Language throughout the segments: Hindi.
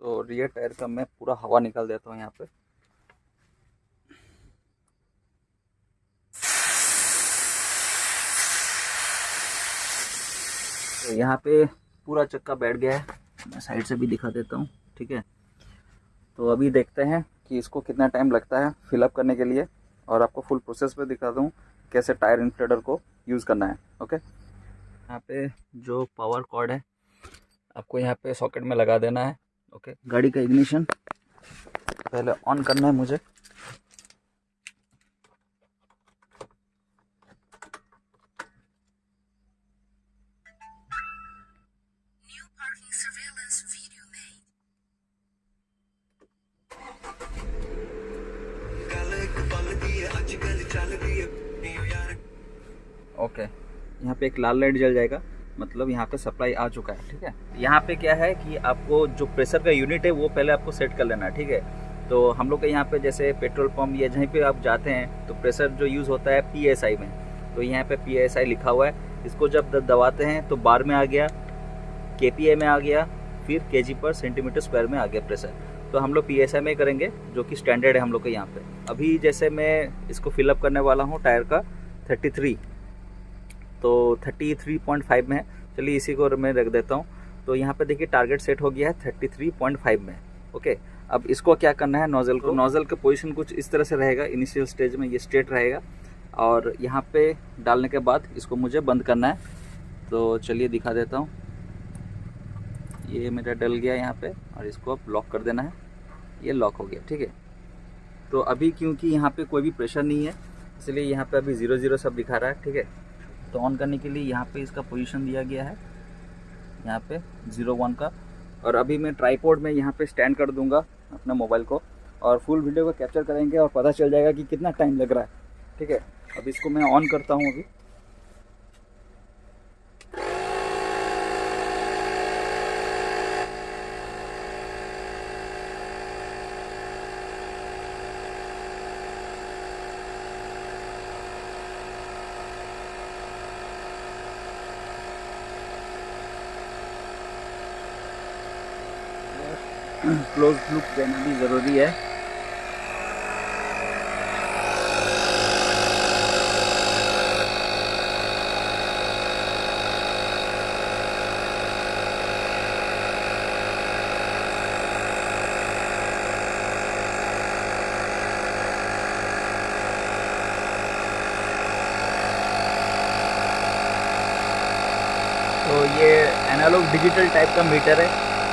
तो रियर टायर का मैं पूरा हवा निकाल देता हूँ यहाँ पे। तो यहाँ पे पूरा चक्का बैठ गया है, मैं साइड से भी दिखा देता हूँ, ठीक है। तो अभी देखते हैं कि इसको कितना टाइम लगता है फिलअप करने के लिए, और आपको फुल प्रोसेस पे दिखा दूँ कैसे टायर इन्फ्लेटर को यूज़ करना है। ओके, यहाँ पे जो पावर कॉर्ड है आपको यहाँ पे सॉकेट में लगा देना है। ओके, गाड़ी का इग्निशन पहले ऑन करना है मुझे। ओके, यहाँ पे एक लाल लाइट जल जाएगा, मतलब यहाँ पे सप्लाई आ चुका है, ठीक है। यहाँ पे क्या है कि आपको जो प्रेशर का यूनिट है वो पहले आपको सेट कर लेना है, ठीक है। तो हम लोग के यहाँ पे जैसे पेट्रोल पंप या जहीं पे आप जाते हैं तो प्रेशर जो यूज़ होता है PSI में, तो यहाँ पे PSI लिखा हुआ है। इसको जब दबाते हैं तो बार में आ गया, KPA में आ गया, फिर kg पर सेंटीमीटर स्क्वायर में आ गया प्रेशर। तो हम लोग PSI में करेंगे जो कि स्टैंडर्ड है हम लोग के यहाँ पे। अभी जैसे मैं इसको फिलअप करने वाला हूँ टायर का 33, तो 33.5 में है। चलिए इसी को मैं रख देता हूँ। तो यहाँ पे देखिए टारगेट सेट हो गया है 33.5 में। ओके, अब इसको क्या करना है, नोज़ल को, नोज़ल का पोजीशन कुछ इस तरह से रहेगा। इनिशियल स्टेज में ये स्ट्रेट रहेगा, और यहाँ पे डालने के बाद इसको मुझे बंद करना है। तो चलिए दिखा देता हूँ। ये मेरा डल गया यहाँ पे, और इसको अब लॉक कर देना है। ये लॉक हो गया, ठीक है। तो अभी क्योंकि यहाँ पे कोई भी प्रेशर नहीं है, इसलिए यहाँ पे अभी 0 सब दिखा रहा है, ठीक है। तो ऑन करने के लिए यहाँ पे इसका पोजीशन दिया गया है, यहाँ पे 01 का। और अभी मैं ट्राइपॉड में यहाँ पे स्टैंड कर दूंगा अपना मोबाइल को, और फुल वीडियो को कैप्चर करेंगे और पता चल जाएगा कि कितना टाइम लग रहा है, ठीक है। अब इसको मैं ऑन करता हूँ अभी। क्लोज लुक देना भी ज़रूरी है। तो ये एनालॉग डिजिटल टाइप का मीटर है।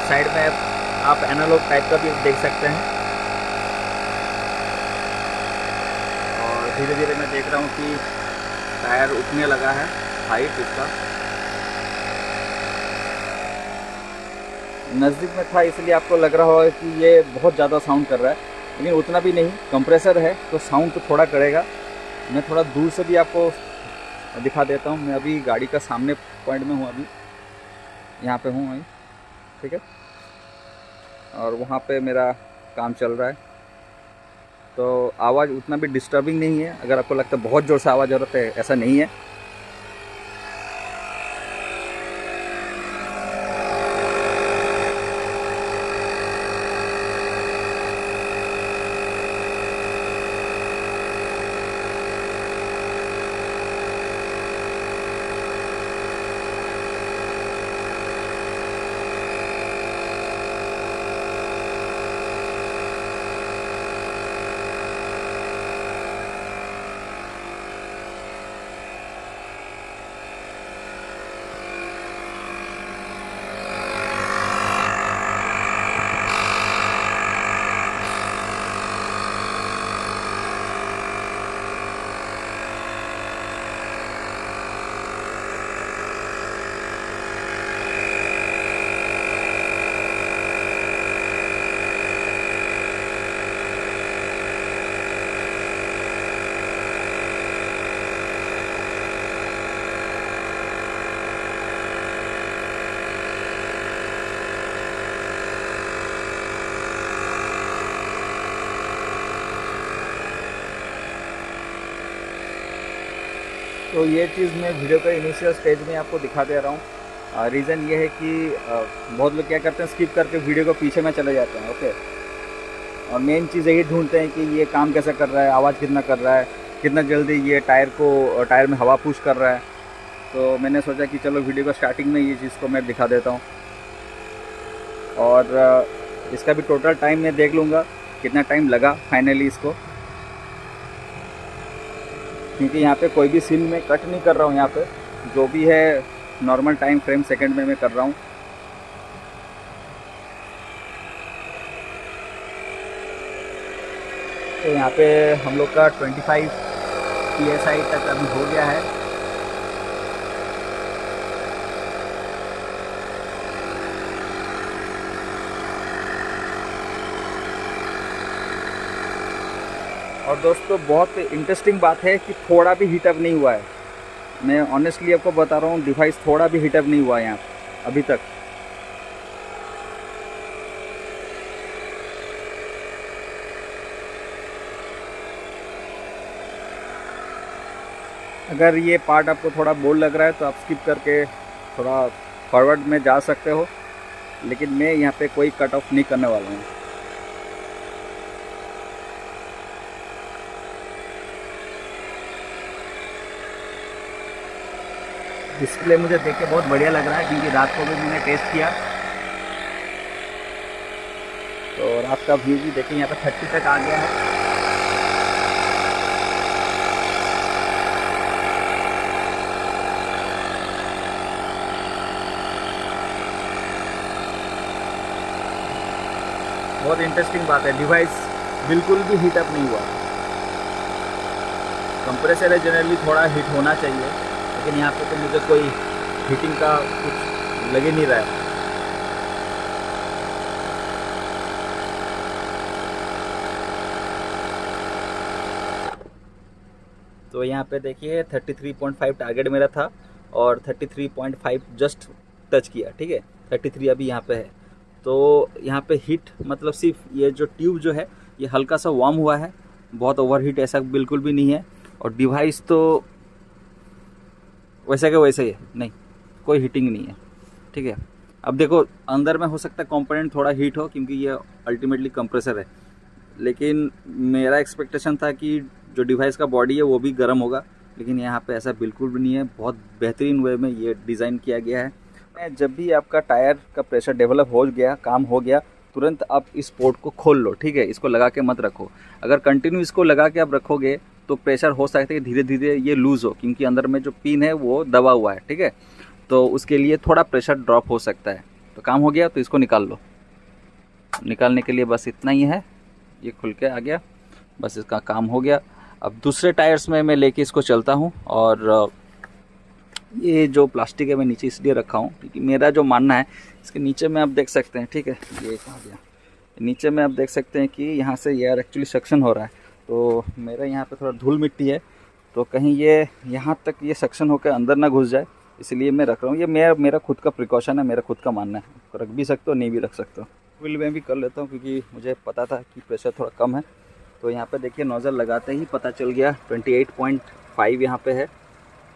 साइड में आप एनालॉग टाइप का भी देख सकते हैं। और धीरे धीरे मैं देख रहा हूँ कि टायर उठने लगा है, हाइट इसका। नज़दीक में था इसलिए आपको लग रहा होगा कि ये बहुत ज़्यादा साउंड कर रहा है, लेकिन उतना भी नहीं। कंप्रेसर है तो साउंड तो थोड़ा करेगा। मैं थोड़ा दूर से भी आपको दिखा देता हूँ। मैं अभी गाड़ी का सामने पॉइंट में हूँ, अभी यहाँ पे हूँ वहीं, ठीक है। और वहाँ पे मेरा काम चल रहा है, तो आवाज़ उतना भी डिस्टर्बिंग नहीं है। अगर आपको लगता है बहुत ज़ोर से आवाज़ आ रहा है, ऐसा नहीं है। तो ये चीज़ मैं वीडियो के इनिशियल स्टेज में आपको दिखा दे रहा हूँ। रीज़न ये है कि बहुत लोग क्या करते हैं, स्किप करके वीडियो को पीछे में चले जाते हैं। ओके, और मेन चीज़ यही ढूंढते हैं कि ये काम कैसा कर रहा है, आवाज़ कितना कर रहा है, कितना जल्दी ये टायर में हवा पुश कर रहा है। तो मैंने सोचा कि चलो वीडियो को स्टार्टिंग में ये चीज़ को मैं दिखा देता हूँ, और इसका भी टोटल टाइम मैं देख लूँगा कितना टाइम लगा फाइनली इसको, क्योंकि यहाँ पे कोई भी सीन में कट नहीं कर रहा हूँ। यहाँ पे जो भी है नॉर्मल टाइम फ्रेम सेकंड में मैं कर रहा हूँ। तो यहाँ पे हम लोग का 25 PSI तक अभी हो गया है। और दोस्तों बहुत इंटरेस्टिंग बात है कि थोड़ा भी हीटअप नहीं हुआ है। मैं ऑनेस्टली आपको बता रहा हूँ, डिवाइस थोड़ा भी हीटअप नहीं हुआ है यहाँ अभी तक। अगर ये पार्ट आपको थोड़ा बोर लग रहा है तो आप स्किप करके थोड़ा फॉरवर्ड में जा सकते हो, लेकिन मैं यहाँ पे कोई कट ऑफ नहीं करने वाला हूँ। डिस्प्ले मुझे देख के बहुत बढ़िया लग रहा है, क्योंकि रात को भी मैंने टेस्ट किया। तो रात का व्यू भी देखें, यहाँ पे 30 तक आ गया है। बहुत इंटरेस्टिंग बात है, डिवाइस बिल्कुल भी हीटअप नहीं हुआ। कंप्रेसर है जनरली थोड़ा हीट होना चाहिए, लेकिन यहाँ पे तो मुझे कोई हीटिंग का कुछ लग ही नहीं रहा है। तो यहाँ पे देखिए 33.5 टारगेट मेरा था और 33.5 जस्ट टच किया, ठीक है। 33 अभी यहाँ पे है। तो यहाँ पे हीट मतलब सिर्फ ये जो ट्यूब जो है ये हल्का सा वार्म हुआ है, बहुत ओवर हीट ऐसा बिल्कुल भी नहीं है। और डिवाइस तो वैसे के वैसे ही है, नहीं कोई हीटिंग नहीं है, ठीक है। अब देखो अंदर में हो सकता है कंपोनेंट थोड़ा हीट हो, क्योंकि ये अल्टीमेटली कंप्रेसर है, लेकिन मेरा एक्सपेक्टेशन था कि जो डिवाइस का बॉडी है वो भी गर्म होगा, लेकिन यहाँ पे ऐसा बिल्कुल भी नहीं है। बहुत बेहतरीन वे में ये डिज़ाइन किया गया है। जब भी आपका टायर का प्रेशर डेवलप हो गया, काम हो गया, तुरंत आप इस पोर्ट को खोल लो, ठीक है। इसको लगा के मत रखो। अगर कंटिन्यू इसको लगा के आप रखोगे तो प्रेशर हो सकता है कि धीरे धीरे ये लूज़ हो, क्योंकि अंदर में जो पिन है वो दबा हुआ है, ठीक है। तो उसके लिए थोड़ा प्रेशर ड्रॉप हो सकता है। तो काम हो गया तो इसको निकाल लो। निकालने के लिए बस इतना ही है, ये खुल के आ गया, बस इसका काम हो गया। अब दूसरे टायर्स में मैं लेके इसको चलता हूँ, और ये जो प्लास्टिक है मैं नीचे इसलिए रखा हूँ क्योंकि मेरा जो मानना है, इसके नीचे में आप देख सकते हैं, ठीक है। ये कहाँ गया, नीचे में आप देख सकते हैं कि यहाँ से एयर एक्चुअली सक्शन हो रहा है। तो मेरा यहाँ पे थोड़ा धूल मिट्टी है, तो कहीं ये यहाँ तक ये सक्शन होकर अंदर ना घुस जाए, इसलिए मैं रख रहा हूँ। ये मेरा खुद का प्रिकॉशन है, मेरा खुद का मानना है। रख भी सकते हो, नहीं भी रख सकते हो। व्हील में भी कर लेता हूँ क्योंकि मुझे पता था कि प्रेशर थोड़ा कम है। तो यहाँ पे देखिए नोज़ल लगाते ही पता चल गया 28.5 यहाँ पे है।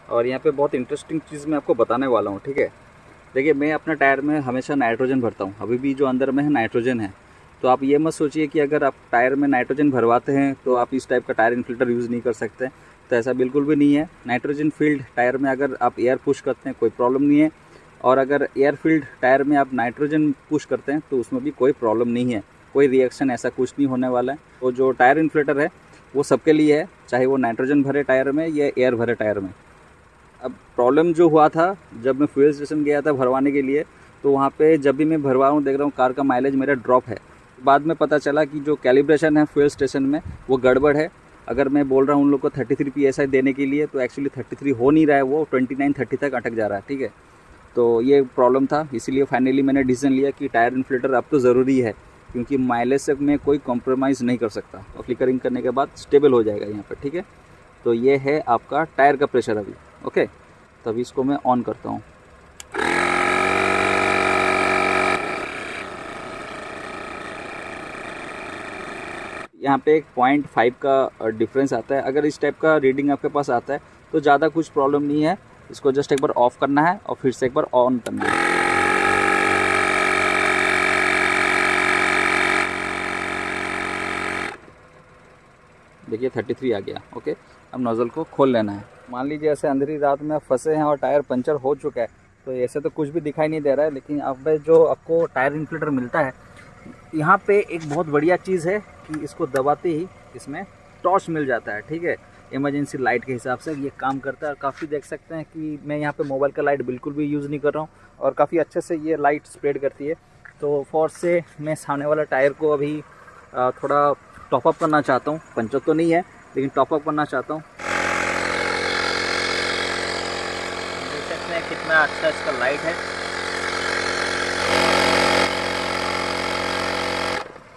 और यहाँ पे बहुत इंटरेस्टिंग चीज़ मैं आपको बताने वाला हूँ, ठीक है। देखिए मैं अपना टायर में हमेशा नाइट्रोजन भरता हूँ, अभी भी जो अंदर में है नाइट्रोजन है। तो आप ये मत सोचिए कि अगर आप टायर में नाइट्रोजन भरवाते हैं तो आप इस टाइप का टायर इन्फ्लेटर यूज़ नहीं कर सकते, तो ऐसा बिल्कुल भी नहीं है। नाइट्रोजन फील्ड टायर में अगर आप एयर पुश करते हैं कोई प्रॉब्लम नहीं है, और अगर एयर फील्ड टायर में आप नाइट्रोजन पुश करते हैं तो उसमें भी कोई प्रॉब्लम नहीं है, कोई रिएक्शन ऐसा कुछ नहीं होने वाला है। तो जो टायर इन्फ्लेटर है वो सबके लिए है, चाहे वो नाइट्रोजन भरे टायर में या एयर भरे टायर में। अब प्रॉब्लम जो हुआ था जब मैं फ्यूल स्टेशन गया था भरवाने के लिए, तो वहाँ पे जब भी मैं भरवा रहा हूँ देख रहा हूँ कार का माइलेज मेरा ड्रॉप है। बाद में पता चला कि जो कैलिब्रेशन है फ्यूल स्टेशन में वो गड़बड़ है। अगर मैं बोल रहा हूँ उन लोग को 33 PSI देने के लिए, तो एक्चुअली 33 हो नहीं रहा है, वो 29-30 तक अटक जा रहा है, ठीक है। तो ये प्रॉब्लम था, इसीलिए फाइनली मैंने डिसीजन लिया कि टायर इन्फ्लेटर अब तो ज़रूरी है, क्योंकि माइलेज से मैं कोई कॉम्प्रोमाइज़ नहीं कर सकता। और फ्लिकरिंग करने के बाद स्टेबल हो जाएगा यहाँ पर, ठीक है। तो ये है आपका टायर का प्रेशर अभी, ओके। तभी इसको मैं ऑन करता हूँ। यहाँ पे एक 0.5 का डिफरेंस आता है। अगर इस टाइप का रीडिंग आपके पास आता है तो ज़्यादा कुछ प्रॉब्लम नहीं है, इसको जस्ट एक बार ऑफ करना है और फिर से एक बार ऑन करना है। देखिए 33 आ गया। ओके, अब नोज़ल को खोल लेना है। मान लीजिए ऐसे अंधेरी रात में आप फंसे हैं और टायर पंचर हो चुका है, तो ऐसे तो कुछ भी दिखाई नहीं दे रहा है, लेकिन अब जो आपको टायर इन्फ्लेटर मिलता है, यहाँ पे एक बहुत बढ़िया चीज़ है कि इसको दबाते ही इसमें टॉर्च मिल जाता है। ठीक है, इमरजेंसी लाइट के हिसाब से ये काम करता है। और काफ़ी देख सकते हैं कि मैं यहाँ पे मोबाइल का लाइट बिल्कुल भी यूज़ नहीं कर रहा हूँ और काफ़ी अच्छे से ये लाइट स्प्रेड करती है। तो फॉर से मैं सामने वाला टायर को अभी थोड़ा टॉपअप करना चाहता हूँ। पंचर तो नहीं है, लेकिन टॉपअप करना चाहता हूँ। देख सकते हैं कितना अच्छा इसका लाइट है।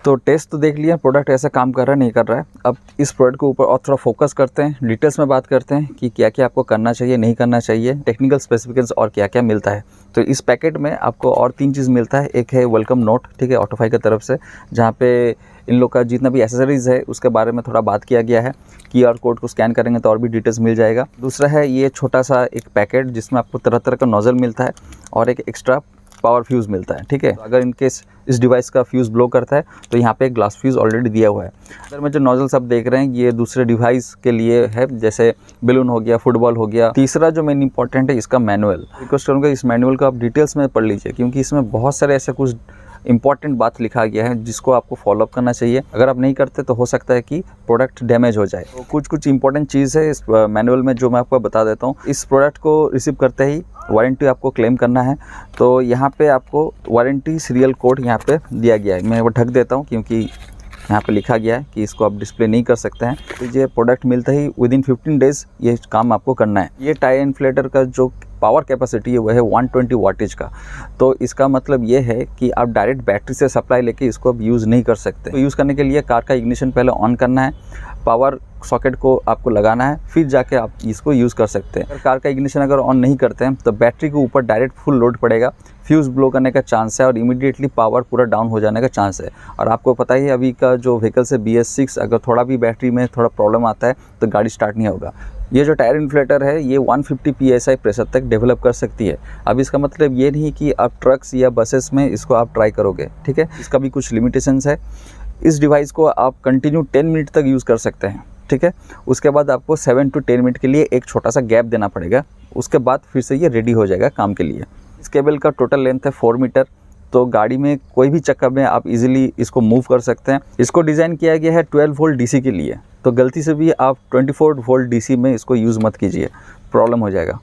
तो टेस्ट तो देख लिया, प्रोडक्ट ऐसा काम कर रहा है नहीं कर रहा है। अब इस प्रोडक्ट के ऊपर और थोड़ा फोकस करते हैं, डिटेल्स में बात करते हैं कि क्या क्या आपको करना चाहिए, नहीं करना चाहिए, टेक्निकल स्पेसिफिकेशंस और क्या क्या मिलता है। तो इस पैकेट में आपको और 3 चीज़ मिलता है। एक है वेलकम नोट, ठीक है, ऑटोफाई की तरफ से, जहाँ पे इन लोग का जितना भी एसेसरीज़ है उसके बारे में थोड़ा बात किया गया है। QR कोड को स्कैन करेंगे तो और भी डिटेल्स मिल जाएगा। दूसरा है ये छोटा सा एक पैकेट जिसमें आपको तरह तरह का नोज़ल मिलता है और एक एक्स्ट्रा पावर फ्यूज़ मिलता है। ठीक है, तो अगर इनकेस इस डिवाइस का फ्यूज़ ब्लो करता है तो यहाँ पे एक ग्लास फ्यूज़ ऑलरेडी दिया हुआ है। अगर मैं जो नोज़ल्स आप देख रहे हैं ये दूसरे डिवाइस के लिए है, जैसे बैलून हो गया, फुटबॉल हो गया। तीसरा जो मेन इंपॉर्टेंट है इसका मैनुअल। रिक्वेस्ट करूँगा इस मैनुअल को आप डिटेल्स में पढ़ लीजिए, क्योंकि इसमें बहुत सारे ऐसे कुछ इंपॉर्टेंट बात लिखा गया है जिसको आपको फॉलोअप करना चाहिए। अगर आप नहीं करते तो हो सकता है कि प्रोडक्ट डैमेज हो जाए। तो कुछ इंपॉर्टेंट चीज़ है इस मैनुअल में जो मैं आपको बता देता हूँ। इस प्रोडक्ट को रिसीव करते ही वारंटी आपको क्लेम करना है, तो यहाँ पे आपको वारंटी सीरियल कोड यहाँ पे दिया गया है। मैं वो ढक देता हूँ क्योंकि यहाँ पे लिखा गया है कि इसको आप डिस्प्ले नहीं कर सकते हैं। तो ये प्रोडक्ट मिलता ही विदिन 15 डेज़ ये काम आपको करना है। ये टायर इन्फ्लेटर का जो पावर कैपेसिटी है वह है 120 वाटेज का। तो इसका मतलब ये है कि आप डायरेक्ट बैटरी से सप्लाई लेके इसको अब यूज़ नहीं कर सकते। तो यूज़ करने के लिए कार का इग्निशन पहले ऑन करना है, पावर सॉकेट को आपको लगाना है, फिर जाके आप इसको यूज़ कर सकते हैं। अगर कार का इग्निशन अगर ऑन नहीं करते हैं तो बैटरी के ऊपर डायरेक्ट फुल लोड पड़ेगा, फ्यूज़ ब्लो करने का चांस है और इमीडिएटली पावर पूरा डाउन हो जाने का चांस है। और आपको पता ही है अभी का जो व्हीकल्स है BS6, अगर थोड़ा भी बैटरी में थोड़ा प्रॉब्लम आता है तो गाड़ी स्टार्ट नहीं होगा। ये जो टायर इन्फ्लेटर है ये 150 PSI प्रेशर तक डेवलप कर सकती है। अब इसका मतलब ये नहीं कि आप ट्रक्स या बसेस में इसको आप ट्राई करोगे, ठीक है, इसका भी कुछ लिमिटेशंस है। इस डिवाइस को आप कंटिन्यू 10 मिनट तक यूज़ कर सकते हैं, ठीक है। उसके बाद आपको 7 to 10 मिनट के लिए एक छोटा सा गैप देना पड़ेगा, उसके बाद फिर से ये रेडी हो जाएगा काम के लिए। इस केबल का टोटल लेंथ है 4 मीटर, तो गाड़ी में कोई भी चक्कर में आप इजीली इसको मूव कर सकते हैं। इसको डिज़ाइन किया गया है 12 वोल्ट DC के लिए, तो गलती से भी आप 24 वोल्ट DC में इसको यूज़ मत कीजिए, प्रॉब्लम हो जाएगा।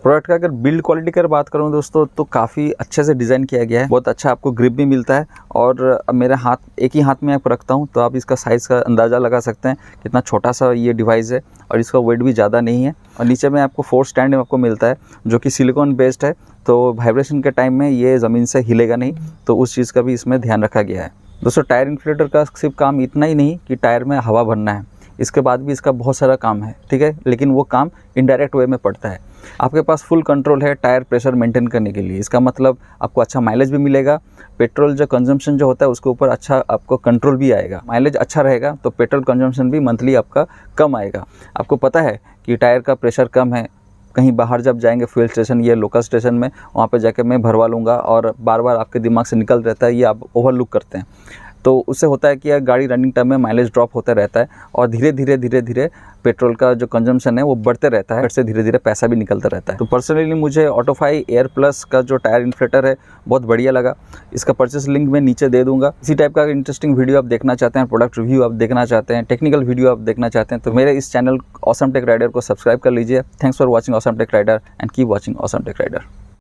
प्रोडक्ट का अगर बिल्ड क्वालिटी की बात करूं दोस्तों तो काफ़ी अच्छे से डिज़ाइन किया गया है, बहुत अच्छा आपको ग्रिप भी मिलता है। और अब मेरे हाथ एक ही हाथ में आप रखता हूं तो आप इसका साइज़ का अंदाज़ा लगा सकते हैं कितना छोटा सा ये डिवाइस है और इसका वेट भी ज़्यादा नहीं है। और नीचे में आपको 4 स्टैंड आपको मिलता है जो कि सिलिकॉन बेस्ड है, तो वाइब्रेशन के टाइम में ये ज़मीन से हिलेगा नहीं, तो उस चीज़ का भी इसमें ध्यान रखा गया है। दोस्तों टायर इन्फ्लेटर का सिर्फ काम इतना ही नहीं कि टायर में हवा भरना है, इसके बाद भी इसका बहुत सारा काम है, ठीक है, लेकिन वो काम इनडायरेक्ट वे में पड़ता है। आपके पास फुल कंट्रोल है टायर प्रेशर मेंटेन करने के लिए, इसका मतलब आपको अच्छा माइलेज भी मिलेगा, पेट्रोल जो कंजम्पशन जो होता है उसके ऊपर अच्छा आपको कंट्रोल भी आएगा। माइलेज अच्छा रहेगा तो पेट्रोल कंजम्पशन भी मंथली आपका कम आएगा। आपको पता है कि टायर का प्रेशर कम है, कहीं बाहर जब जाएंगे फ्यूल स्टेशन या लोकल स्टेशन में, वहाँ पे जाके मैं भरवा लूँगा और बार बार आपके दिमाग से निकल रहता है, ये आप ओवरलुक करते हैं। तो उससे होता है कि गाड़ी रनिंग टाइम में माइलेज ड्रॉप होता रहता है और धीरे धीरे पेट्रोल का जो कंजम्पशन है वो बढ़ते रहता है, इससे धीरे धीरे पैसा भी निकलता रहता है। तो पर्सनली मुझे ऑटोफाई एयर प्लस का जो टायर इन्फ्लेटर है बहुत बढ़िया लगा। इसका परचेस लिंक मैं नीचे दे दूंगा। इसी टाइप का इंटरेस्टिंग वीडियो आप देखना चाहते हैं, प्रोडक्ट रिव्यू आप देखना चाहते हैं, टेक्निकल वीडियो आप देखना चाहते हैं, तो मेरे इस चैनल ऑसम टेक राइडर को सब्सक्राइब कर लीजिए। Thanks for watching awesome tech rider and keep watching awesome tech rider.